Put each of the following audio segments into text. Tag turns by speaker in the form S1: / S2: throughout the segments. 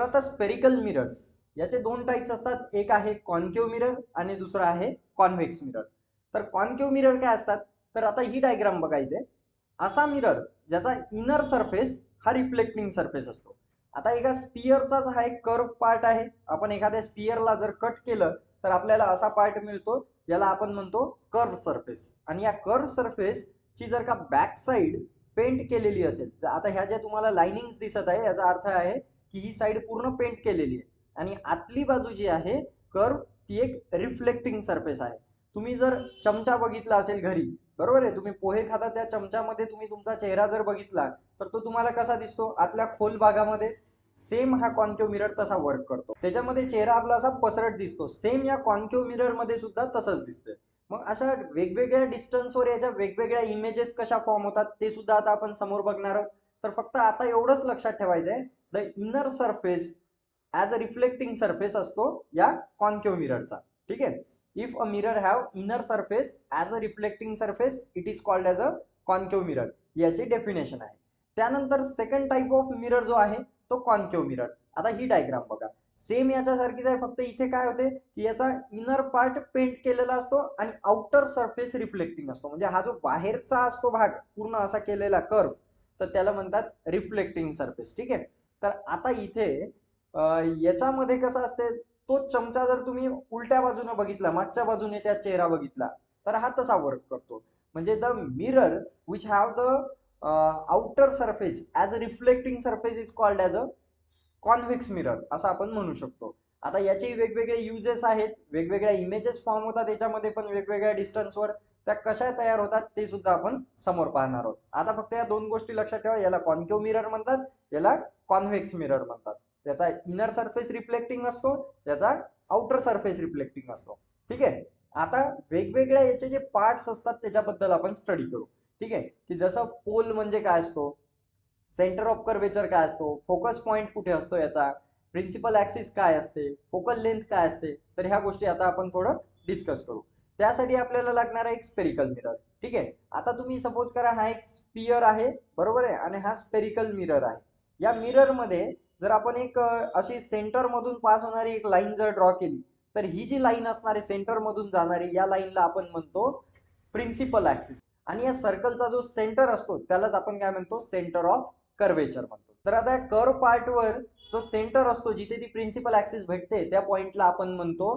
S1: आता spherical mirrors याचे दोन टाइप्स असतात, एक आहे कॉन्केव मिरर आणि दुसरा आहे कॉन्व्हेक्स मिरर. तर कॉन्केव मिरर काय असतात, तर आता ही डायग्राम बघा इथे. असा मिरर ज्याचा इनर सरफेस हा रिफ्लेक्टिंग सरफेस असतो. आता एका स्पियरचाच हा एक कर्व पार्ट आहे. आपण एखाद्या स्पियरला जर कट केलं तर आपल्याला असा पार्ट मिळतो, याला आपण म्हणतो कर्व सरफेस. आणि या कर्व सरफेस ची जर का बॅक साइड पेंट केलेली असेल, तर आता ह्या ज्या तुम्हाला लाइनिंग्स दिसत आहे याचा अर्थ आहे की ही साइड पूर्ण पेंट केलेली आहे. आणि आतली बाजू जी आहे कर्व, ती एक रिफ्लेक्टिंग सरफेस आहे. तुम्ही जर चमचा बघितला असेल घरी, बरोबर आहे, तुम्ही पोहे खाता त्या चमच्यामध्ये तुम्ही तुमचा चेहरा जर बघितला तर तो तुम्हाला कसा दिसतो आतल्या खोल भागामध्ये. सेम हा कॉन्केव मिरर तसा वर्क करतो, त्याच्यामध्ये चेहरा आपला असा पसरट दिसतो. सेम या कॉन्केव मिरर मध्ये सुद्धा तसंच दिसतंय. मग अशा वेगवेगळ्या डिस्टन्सवर याच्या वेगवेगळ्या इमेजेस कशा फॉर्म होतात ते सुद्धा आता आपण समोर बघणार आहोत. तर फक्त आता एवढंच लक्षात ठेवायचं आहे, the inner surface as a reflecting surface असतो या कॉन्केव मिररचा. ठीक आहे. If a mirror have inner surface as a reflecting surface it is called as a concave mirror, याची डेफिनेशन आहे. त्यानंतर सेकंड टाइप ऑफ मिरर जो आहे तो कॉन्केव मिरर. आता ही डायग्राम बघा, सेम याच्यासारखीच आहे, फक्त इथे काय होते की याचा इनर पार्ट पेंट केलेला असतो आणि आउटर सरफेस रिफ्लेक्टिंग असतो. म्हणजे हा जो बाहेरचा असतो भाग पूर्ण असा केलेला कर्व, तर त्याला म्हणतात रिफ्लेक्टिंग सरफेस. ठीक आहे. तर आता इथे याच्यामध्ये कसं असते, तो चमचा जर तुम्ही उलट्या बाजूने बघितला, मागच्या बाजूने त्या चेहरा बघितला, तर हा तसा वर्क करतो. म्हणजे the mirror which have the outer surface as a reflecting surface is called as a convex mirror, असं आपण म्हणू शकतो. आता याचे वेगवेगळे युजेस आहेत, वेगवेगळ्या इमेजेस फॉर्म होतात याच्यामध्ये पण वेगवेगळ्या डिस्टन्सवर. त्या कशा तयार होतात ते सुद्धा आपण समोर पाहणार आहोत. आता फक्त या दोन गोष्टी लक्षात ठेवा, याला कॉन्केव मिरर म्हणतात, याला कॉन्व्हेक्स मिरर म्हणतात. याचा इनर सरफेस रिफ्लेक्टिंग असतो, याचा आउटर सरफेस रिफ्लेक्टिंग असतो. ठीक आहे. आता वेगवेगळ्या याचे जे पार्ट्स असतात त्याच्याबद्दल आपण स्टडी करू. ठीक आहे. की जसं पोल म्हणजे काय असतो, सेंटर ऑफ कर्वेचर काय असतो, फोकस पॉइंट कुठे असतो याचा, प्रिन्सिपल ऍक्सिस काय असते, फोकल लेंथ काय असते, तर ह्या गोष्टी आता आपण थोडं डिस्कस करू. त्यासाठी आपल्याला लागणार आहे एक स्पेरिकल मिरर. ठीक आहे. आता तुम्ही सपोज करा हा एक स्पियर आहे, बरोबर आहे, आणि हा स्पेरिकल मिरर आहे. या मिरर मध्ये जर आपण एक अशी सेंटर मधून पास होणारी एक लाईन जर ड्रॉ केली, तर ही जी लाईन असणार आहे सेंटर मधून जाणारी, या लाईनला आपण म्हणतो प्रिन्सिपल ऍक्सिस. आणि या सर्कलचा जो सेंटर असतो त्यालाच आपण काय म्हणतो, सेंटर ऑफ कर्वेचर म्हणतो. तर आता कर्व पार्टवर जो सेंटर असतो, जिथे ती प्रिन्सिपल ऍक्सिस भेटते, त्या पॉइंटला आपण म्हणतो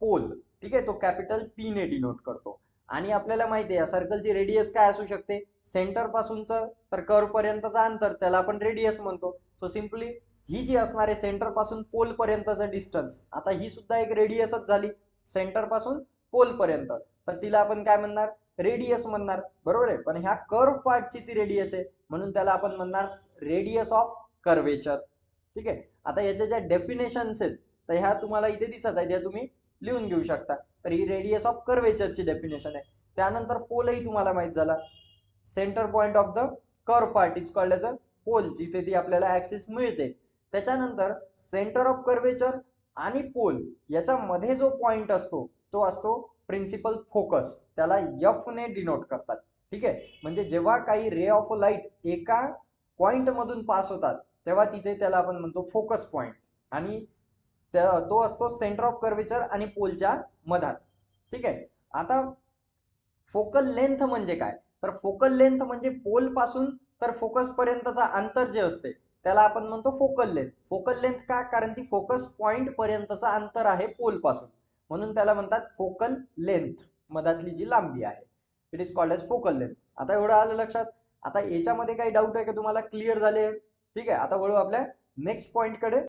S1: पोल. ठीक आहे. तो कॅपिटल पी ने डिनोट करतो. आणि आपल्याला माहिती आहे या सर्कलची रेडियस काय असू शकते, सेंटर पासूनचं तर कर्व पर्यंतचं अंतर त्याला आपण रेडियस म्हणतो. सो सिम्पली ही जी असणार आहे सेंटर पासून पोल पर्यंतचं डिस्टन्स, आता ही सुद्धा एक रेडियसच झाली सेंटर पासून पोल पर्यंत, तर तिला आपण काय म्हणणार, रेडियस म्हणणार. बरोबर आहे. पण ह्या कर्व पार्टची ती रेडियस आहे, म्हणून त्याला आपण म्हणणार रेडियस ऑफ कर्वेचर. ठीक आहे. आता याच्या ज्या डेफिनेशन्स आहेत तर ह्या तुम्हाला इथे दिसत आहेत, या तुम्ही लिहून घेऊ शकता. तर ही रेडियस ऑफ कर्वेचरची डेफिनेशन आहे. त्यानंतर पोलही तुम्हाला माहित झाला, centre point of the curve part is called as a pole, जिथे ती आपल्याला ऍक्सिस मिळते. त्याच्यानंतर सेंटर ऑफ कर्वेचर आणि पोल याच्यामध्ये जो पॉइंट असतो तो असतो प्रिन्सिपल फोकस, त्याला एफ ने डिनोट करतात. ठीक आहे. म्हणजे जेव्हा काही रे ऑफ लाईट एका पॉइंट मधून पास होतात तेव्हा तिथे त्याला आपण म्हणतो फोकस पॉइंट, आणि तो असतो सेंटर ऑफ कर्वेचर आणि पोलच्या मधात. ठीक आहे. आता फोकल लेंथ म्हणजे काय, तर फोकल लेंथ म्हणजे पोल पासून तर फोकस पर्यंतचा अंतर जे असते त्याला आपण म्हणतो फोकल लेंथ. फोकल लेंथ का, कारण ती फोकस पॉइंट पर्यंतचा अंतर आहे पोल पासून, म्हणून त्याला म्हणतात फोकल लेंथ. मधातली जी लांबी आहे it is called as focal length. आता एवढं आलं लक्षात. आता याच्यामध्ये काही डाऊट आहे का तुम्हाला, क्लिअर झाले. ठीक आहे. आता वळू आपल्या नेक्स्ट पॉइंट कडे.